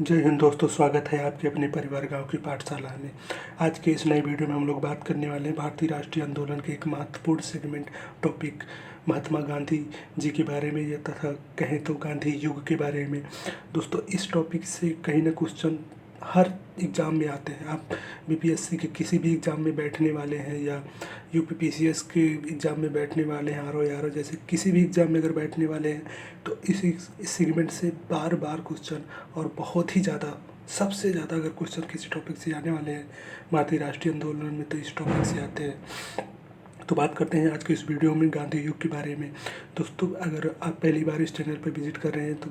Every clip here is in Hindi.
जय हिंद दोस्तों, स्वागत है आपके अपने परिवार गांव की पाठशाला में। आज के इस नए वीडियो में हम लोग बात करने वाले हैं भारतीय राष्ट्रीय आंदोलन के एक महत्वपूर्ण सेगमेंट टॉपिक महात्मा गांधी जी के बारे में, या तथा कहें तो गांधी युग के बारे में। दोस्तों, इस टॉपिक से कहीं ना क्वेश्चन हर एग्ज़ाम में आते हैं। आप बीपीएससी के किसी भी एग्ज़ाम में बैठने वाले हैं, या यूपीपीसीएस के एग्ज़ाम में बैठने वाले हैं, आरओ जैसे किसी भी एग्ज़ाम में अगर बैठने वाले हैं, तो इस सेगमेंट से बार बार क्वेश्चन, और बहुत ही ज़्यादा, सबसे ज़्यादा अगर क्वेश्चन किसी टॉपिक से आने वाले हैं भारतीय राष्ट्रीय आंदोलन में, तो इस टॉपिक से आते हैं। तो बात करते हैं आज के इस वीडियो में गांधी युग के बारे में। दोस्तों, अगर आप पहली बार इस चैनल पर विजिट कर रहे हैं तो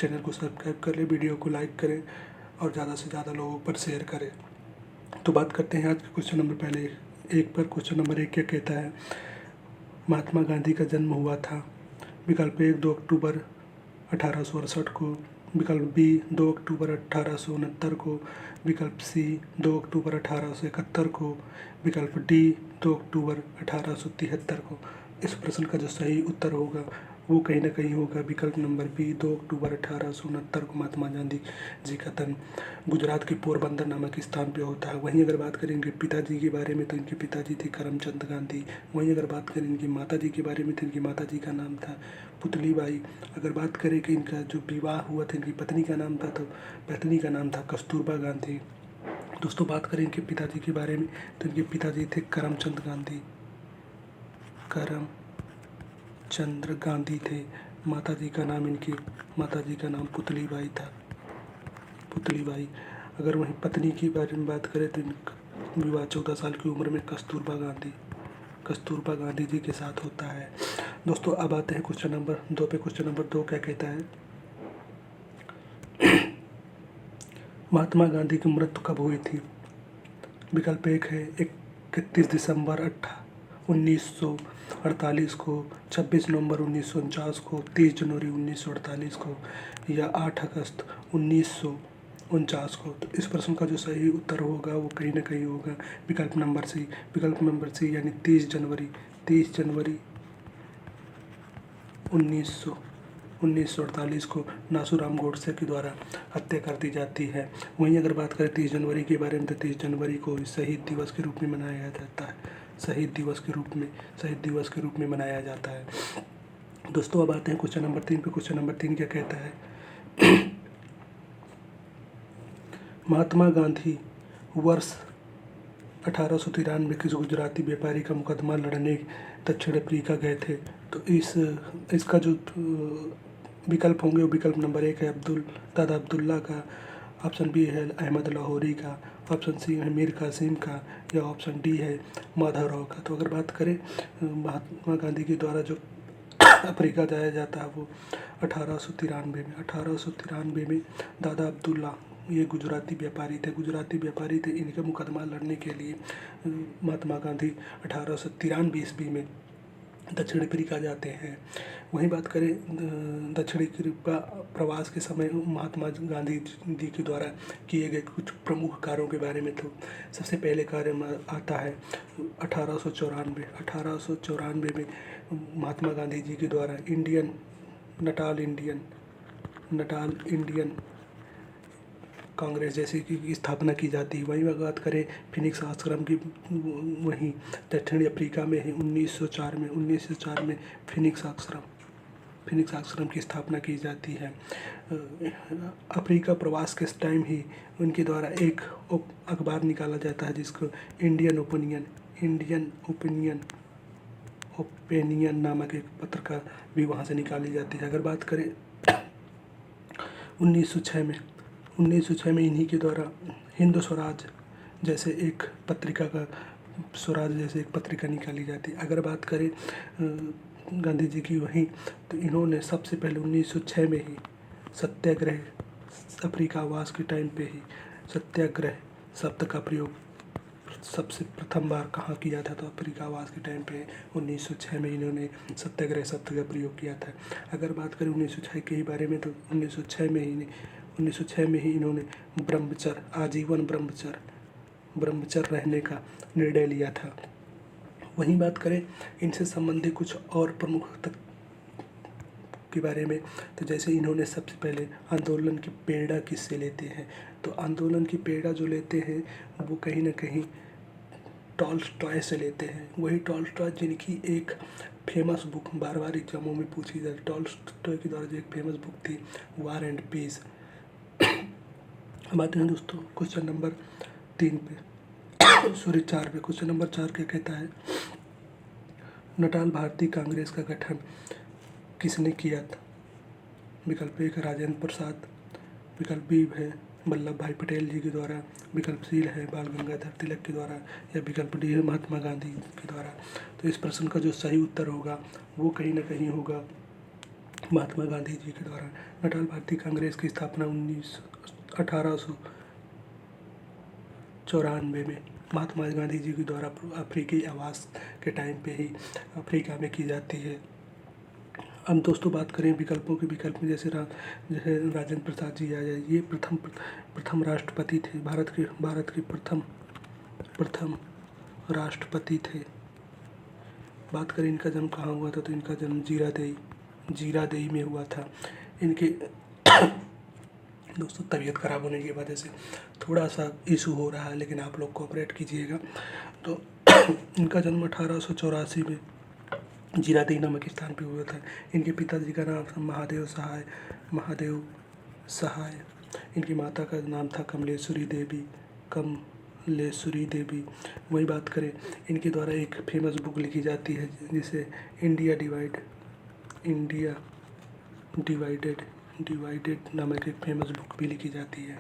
चैनल को सब्सक्राइब कर लें, वीडियो को लाइक करें और ज़्यादा से ज़्यादा लोगों पर शेयर करें। तो बात करते हैं आज के क्वेश्चन नंबर पहले एक पर। क्वेश्चन नंबर 1 क्या कहता है? महात्मा गांधी का जन्म हुआ था। विकल्प 1 2 अक्टूबर 1868 को, विकल्प बी 2 अक्टूबर 1869 को, विकल्प सी 2 अक्टूबर 1871 को, विकल्प डी 2 अक्टूबर 1873 को। इस प्रश्न का जो सही उत्तर होगा वो कहीं ना कहीं होगा विकल्प नंबर बी 2 अक्टूबर 1869 को महात्मा गांधी जी का जन्म गुजरात के पोरबंदर नामक स्थान पे होता है। वहीं अगर बात करें इनके पिताजी के बारे में तो इनके पिताजी थे करमचंद गांधी। वहीं अगर बात करें इनकी माता जी के बारे में तो इनकी माता जी का नाम था पुतली बाई। अगर बात करें कि इनका जो विवाह हुआ था इनकी पत्नी का नाम था, तो पत्नी का नाम था कस्तूरबा गांधी। दोस्तों, बात करें इनके पिताजी के बारे में तो इनके पिताजी थे करमचंद गांधी। करमचंद्र गांधी थे। माताजी का नाम पुतली बाई था, पुतली बाई। अगर वहीं पत्नी के बारे में बात करें तो इनका विवाह 14 साल की उम्र में कस्तूरबा गांधी जी के साथ होता है। दोस्तों, अब आते हैं क्वेश्चन नंबर 2 पे। क्वेश्चन नंबर 2 क्या कहता है? महात्मा गांधी की मृत्यु कब हुई थी? विकल्प 1 है 31 दिसंबर 1948 को, 26 नवंबर 1949 को, 30 जनवरी 1948 को, या 8 अगस्त 1949 को। तो इस प्रश्न का जो सही उत्तर होगा वो कहीं ना कहीं होगा विकल्प नंबर सी यानी 30 जनवरी 1948 को नाथूराम गोडसे के द्वारा हत्या कर दी जाती है। वहीं अगर बात करें 30 जनवरी के बारे में तो 30 जनवरी को शहीद दिवस के रूप में मनाया जाता है। शहीद दिवस के रूप में मनाया जाता है। दोस्तों, अब आते हैं क्वेश्चन नंबर 3 पे। क्वेश्चन नंबर 3 क्या कहता है? महात्मा गांधी वर्ष 1893 किस गुजराती व्यापारी का मुकदमा लड़ने दक्षिण अफ्रीका गए थे? तो इसका जो विकल्प होंगे वो विकल्प नंबर 1 है दादा अब्दुल्ला का, ऑप्शन बी है अहमद लाहौरी का, ऑप्शन सी है मीर कासिम का, या ऑप्शन डी है माधवराव का। तो अगर बात करें महात्मा गांधी के द्वारा जो अफ्रीका जाया जाता है वो 1893 में दादा अब्दुल्ला, ये गुजराती व्यापारी थे। इनका मुकदमा लड़ने के लिए महात्मा गांधी 1893 ईस्वी में दक्षिण अफ्रीका जाते हैं। वहीं बात करें दक्षिण अफ्रीका प्रवास के समय महात्मा गांधी जी के द्वारा किए गए कुछ प्रमुख कार्यों के बारे में, तो सबसे पहले कार्य में आता है 1894 में महात्मा गांधी जी के द्वारा नटाल इंडियन कांग्रेस जैसी की स्थापना की जाती है। वहीं अगर बात करें फिनिक्स आश्रम की, वहीं दक्षिण अफ्रीका में ही 1904 में फिनिक्स आश्रम की स्थापना की जाती है। अफ्रीका प्रवास के टाइम ही उनके द्वारा एक अखबार निकाला जाता है जिसको इंडियन ओपिनियन नामक एक पत्रिका भी वहाँ से निकाली जाती है। अगर बात करें 1906 में इन्हीं के द्वारा हिंद स्वराज जैसे एक पत्रिका निकाली जाती है। अगर बात करें गांधी जी की, वहीं तो इन्होंने सबसे पहले 1906 में ही सत्याग्रह, अफ्रीकावास के टाइम पे ही सत्याग्रह शब्द का प्रयोग सबसे प्रथम बार कहाँ किया था? तो अफ्रीकावास के टाइम पे 1906 में इन्होंने सत्याग्रह शब्द का प्रयोग किया था। अगर बात करें 1906 के ही बारे में तो 1906 में ही इन्होंने आजीवन ब्रह्मचर्य रहने का निर्णय लिया था। वहीं बात करें इनसे संबंधित कुछ और प्रमुख के बारे में। तो जैसे इन्होंने सबसे पहले आंदोलन की प्रेरणा किससे लेते हैं, तो आंदोलन की प्रेरणा जो लेते हैं वो कहीं ना कहीं टॉल्स्टॉय से लेते हैं। वही टॉल्स्टॉय जिनकी एक फेमस बुक बार बार एग्जामों में पूछी जाती, टॉल्स्टॉय के द्वारा जो एक फेमस बुक थी वार एंड पीस। अब आते हैं दोस्तों क्वेश्चन नंबर 3 पे, सॉरी 4 पे। क्वेश्चन नंबर 4 क्या कहता है, नटाल भारतीय कांग्रेस का गठन किसने किया था। विकल्प 1 राजेंद्र प्रसाद, विकल्प बी है वल्लभ भाई पटेल जी के द्वारा, विकल्प सी है बाल गंगाधर तिलक के द्वारा, या विकल्प डी है महात्मा गांधी के द्वारा। तो इस प्रश्न का जो सही उत्तर होगा वो कहीं ना कहीं होगा महात्मा गांधी जी के द्वारा। नटाल भारतीय कांग्रेस की स्थापना 1894 में महात्मा गांधी जी के द्वारा अफ्रीकी आवास के टाइम पे ही अफ्रीका में की जाती है। अब दोस्तों बात करें विकल्पों के, विकल्प में जैसे राजेंद्र प्रसाद जी आ जाए, ये प्रथम राष्ट्रपति थे, भारत के प्रथम राष्ट्रपति थे। बात करें इनका जन्म कहाँ हुआ था, तो इनका जन्म जीरादेई में हुआ था। इनके दोस्तों तबीयत खराब होने की वजह से थोड़ा सा इशू हो रहा है, लेकिन आप लोग कोऑपरेट कीजिएगा। तो इनका जन्म 1884 में जीरादेई नामक स्थान पे हुआ था। इनके पिताजी का नाम था महादेव सहाय। इनकी माता का नाम था कमलेश्वरी देवी। वही बात करें, इनके द्वारा एक फेमस बुक लिखी जाती है जिसे इंडिया डिवाइडेड नामक एक फेमस बुक भी लिखी जाती है।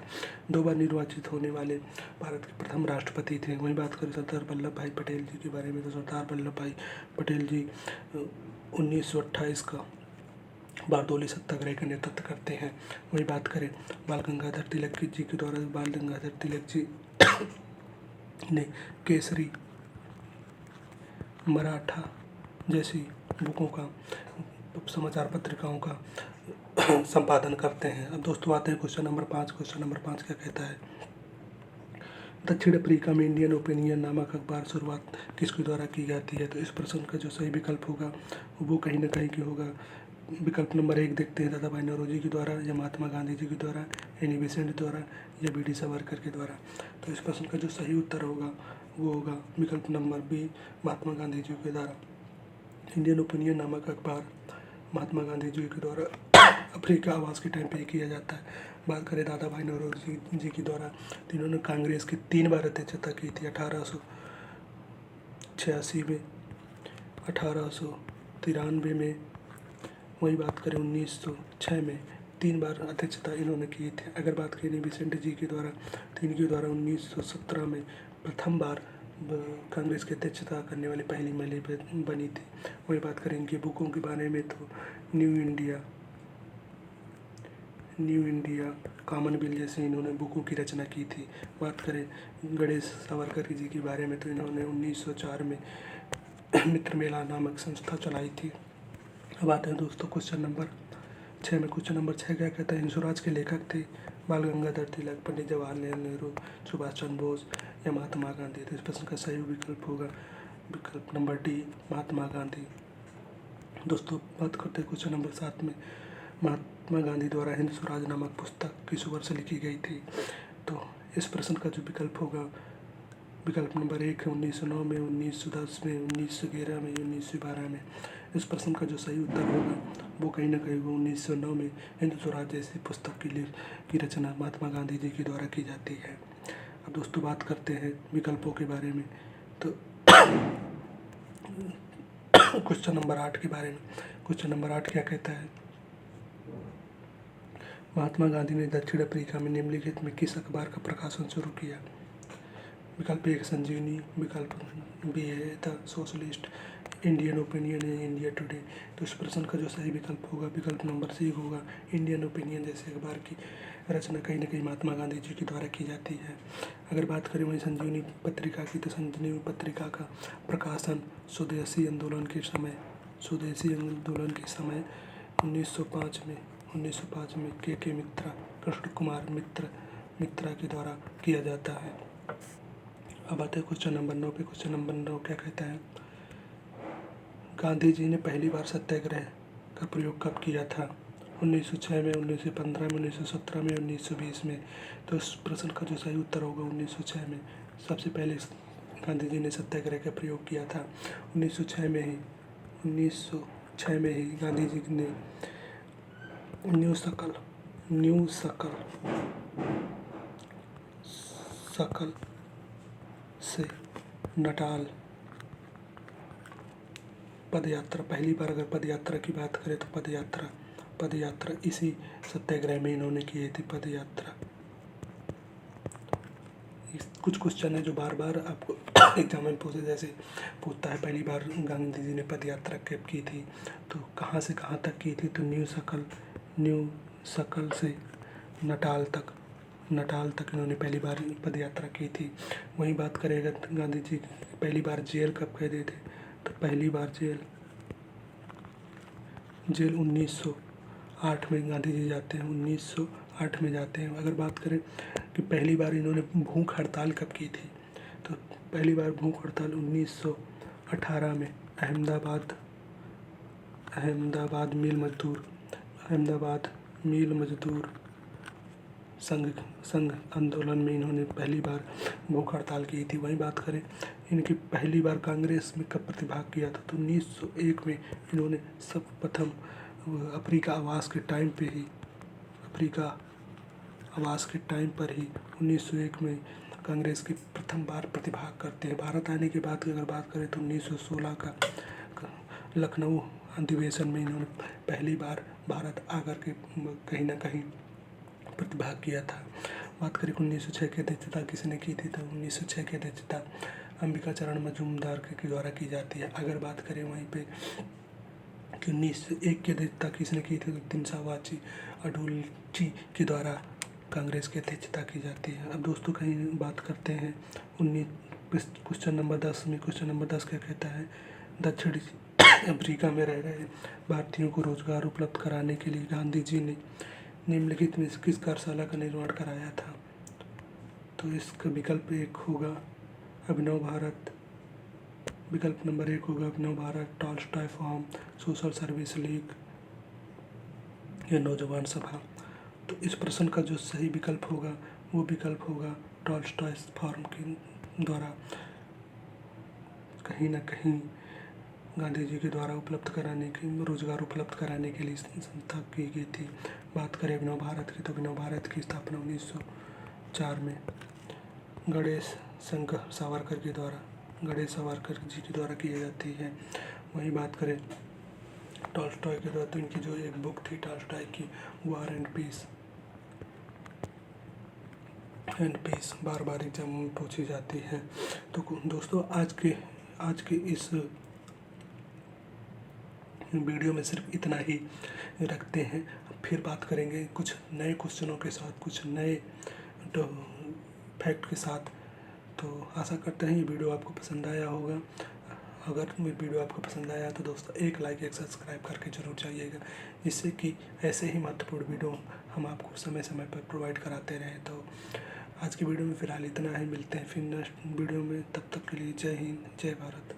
2 बार निर्वाचित होने वाले भारत के प्रथम राष्ट्रपति थे। वहीं बात करें सरदार वल्लभ भाई पटेल जी के बारे में, तो सरदार वल्लभ भाई पटेल जी 1928 का बारदोली सत्याग्रह का नेतृत्व करते हैं। वही बात करें बाल गंगाधर तिलक जी के द्वारा, बाल गंगाधर तिलक जी ने केसरी, मराठा जैसी बुकों का, समाचार पत्रिकाओं का संपादन करते हैं। अब दोस्तों आते हैं क्वेश्चन नंबर 5। क्वेश्चन नंबर 5 क्या कहता है, दक्षिण अफ्रीका में इंडियन ओपिनियन नामक अखबार शुरुआत किसके द्वारा की जाती है। तो इस प्रश्न का जो सही विकल्प होगा वो कहीं ना कहीं की होगा विकल्प नंबर 1 देखते हैं, दादा भाई नौरोजी के द्वारा, या महात्मा गांधी जी के द्वारा, एनी बेसेंट द्वारा, या बी डी सावरकर के द्वारा। तो इस प्रश्न का जो सही उत्तर होगा वो होगा विकल्प नंबर बी, महात्मा गांधी जी के द्वारा। इंडियन ओपिनियन नामक अखबार महात्मा गांधी जी के द्वारा अफ्रीका आवास के टाइम पे किया जाता है। बात करें दादा भाई नौरोजी जी के द्वारा, तो इन्होंने कांग्रेस की 3 बार अध्यक्षता की थी, 1886 में, 1893 में। वही बात करें 1906 में 3 बार अध्यक्षता इन्होंने की थी। अगर बात करें बेसेंट जी के द्वारा, तो इनके द्वारा 1917 में प्रथम बार कांग्रेस की अध्यक्षता करने वाली पहली महिला बनी थी। वही बात करें इनकी बुकों के बारे में, तो न्यू इंडिया, कॉमनवेल्थ जैसे इन्होंने बुकों की रचना की थी। बात करें गणेश सावरकर जी के बारे में, तो इन्होंने 1904 में मित्र मेला नामक संस्था चलाई थी। अब आते हैं दोस्तों क्वेश्चन नंबर 6 में। क्वेश्चन नंबर 6 क्या कहता है, हिंद स्वराज के लेखक थे बाल गंगाधर तिलक, पंडित जवाहरलाल नेहरू, सुभाष चंद्र बोस, या महात्मा गांधी। तो इस प्रश्न का सही विकल्प होगा विकल्प नंबर डी, महात्मा गांधी। दोस्तों बात करते हैं क्वेश्चन नंबर 7 में, महात्मा गांधी द्वारा हिंद स्वराज नामक पुस्तक किस वर्ष लिखी गई थी। तो इस प्रश्न का जो विकल्प होगा विकल्प नंबर 1 है 1909 में, 1910 में, 1911 में, 1912 में। इस प्रश्न का जो सही उत्तर होगा वो कहीं ना कहीं 1909 में हिंद स्वराज जैसी पुस्तक की रचना महात्मा गांधी जी के द्वारा की जाती है। अब दोस्तों बात करते हैं विकल्पों के बारे में, तो क्वेश्चन नंबर 8 के बारे में। क्वेश्चन नंबर 8 क्या कहता है, महात्मा गांधी ने दक्षिण अफ्रीका में निम्नलिखित में किस अखबार का प्रकाशन शुरू किया। विकल्प 1 संजीवनी, विकल्प बी है द सोशलिस्ट, इंडियन ओपिनियन है इंडिया टुडे। तो इस प्रश्न का जो सही विकल्प होगा विकल्प नंबर सी होगा, इंडियन ओपिनियन जैसे अखबार की रचना कहीं ना कहीं महात्मा गांधी जी के द्वारा की जाती है। अगर बात करें वहीं संजीवनी पत्रिका की, तो संजीवनी पत्रिका का प्रकाशन स्वदेशी आंदोलन के समय 1905 में के मित्रा, कृष्ण कुमार मित्रा के द्वारा किया जाता है। अब आते हैं क्वेश्चन नंबर 9 पे। क्वेश्चन नंबर 9 क्या कहता है, गांधी जी ने पहली बार सत्याग्रह का प्रयोग कब किया था? 1906 में, 1915 में, 1917 में, 1920 में। तो इस प्रश्न का जो सही उत्तर होगा 1906 में। सबसे पहले गांधी जी ने सत्याग्रह का प्रयोग किया था 1906 में ही। 1906 में ही गांधी जी ने न्यू सकल से नटाल पदयात्रा, पहली बार अगर पदयात्रा की बात करें तो पदयात्रा इसी सत्याग्रह में इन्होंने की थी, पदयात्रा। कुछ क्वेश्चन है जो बार बार आपको एग्जाम में पूछता है, पहली बार गांधी जी ने पदयात्रा कब की थी, तो कहाँ से कहाँ तक की थी? तो न्यू सकल से नटाल तक इन्होंने पहली बार पदयात्रा की थी। वहीं बात करेगा गांधी जी पहली बार जेल कब गए थे, तो पहली बार जेल 1908 में गांधी जी जाते हैं, 1908 में जाते हैं। अगर बात करें कि पहली बार इन्होंने भूख हड़ताल कब की थी, तो पहली बार भूख हड़ताल 1918 में अहमदाबाद मिल मजदूर संघ आंदोलन में इन्होंने पहली बार भूख हड़ताल की थी। वहीं बात करें इनकी पहली बार कांग्रेस में कब प्रतिभाग किया था, तो 1901 में इन्होंने सर्वप्रथम अफ्रीका आवास के टाइम पर ही 1901 में कांग्रेस की प्रथम बार प्रतिभाग करते हैं। भारत आने के बाद अगर बात करें तो 1916 का लखनऊ अधिवेशन में इन्होंने पहली बार भारत आकर के कहीं ना कहीं प्रतिभाग किया था। बात करें 1906 की अध्यक्षता किसने की थी, तो 1906 की अध्यक्षता अंबिका चरण मजूमदार के द्वारा की जाती है। अगर बात करें वहीं पे कि 1901 की अध्यक्षता किसने की थी, तो दिनसावाची अडुल्ची के द्वारा कांग्रेस की अध्यक्षता की जाती है। अब दोस्तों कहीं बात करते हैं क्वेश्चन नंबर 10 में। क्वेश्चन नंबर 10 क्या कहता है? दक्षिणी अफ्रीका में रह रहे भारतीयों को रोजगार उपलब्ध कराने के लिए गांधी जी ने निम्नलिखित में किस कार्यशाला का निर्माण कराया था, तो इसका विकल्प 1 होगा अभिनव भारत, विकल्प नंबर 1 होगा Abhinav Bharat, Tolstoy Farm, Social Service League या नौजवान सभा। तो इस प्रश्न का जो सही विकल्प होगा वो विकल्प होगा टॉलस्टॉय फार्म के द्वारा कहीं ना कहीं गांधी जी के द्वारा रोजगार उपलब्ध कराने के लिए संस्था की गई थी। बात करें अभिनव भारत की, तो अभिनव भारत की स्थापना 1904 में गणेश सावरकर जी के द्वारा की जाती है। वहीं बात करें टॉलस्टॉय के द्वारा, तो इनकी जो एक बुक थी टॉलस्टॉय की, वॉर एंड पीस बार बार एग्जाम में पूछी जाती है। तो दोस्तों आज के इस वीडियो में सिर्फ इतना ही रखते हैं। फिर बात करेंगे कुछ नए क्वेश्चनों के साथ, कुछ नए फैक्ट के साथ। तो आशा करते हैं ये वीडियो आपको पसंद आया होगा। अगर वीडियो आपको पसंद आया तो दोस्तों एक लाइक एक सब्सक्राइब करके जरूर जाइएगा, जिससे कि ऐसे ही महत्वपूर्ण वीडियो हम आपको समय समय पर प्रोवाइड कराते रहें। तो आज की वीडियो में फ़िलहाल इतना ही, मिलते हैं फिर नेक्स्ट वीडियो में। तब तक के लिए जय हिंद, जय भारत।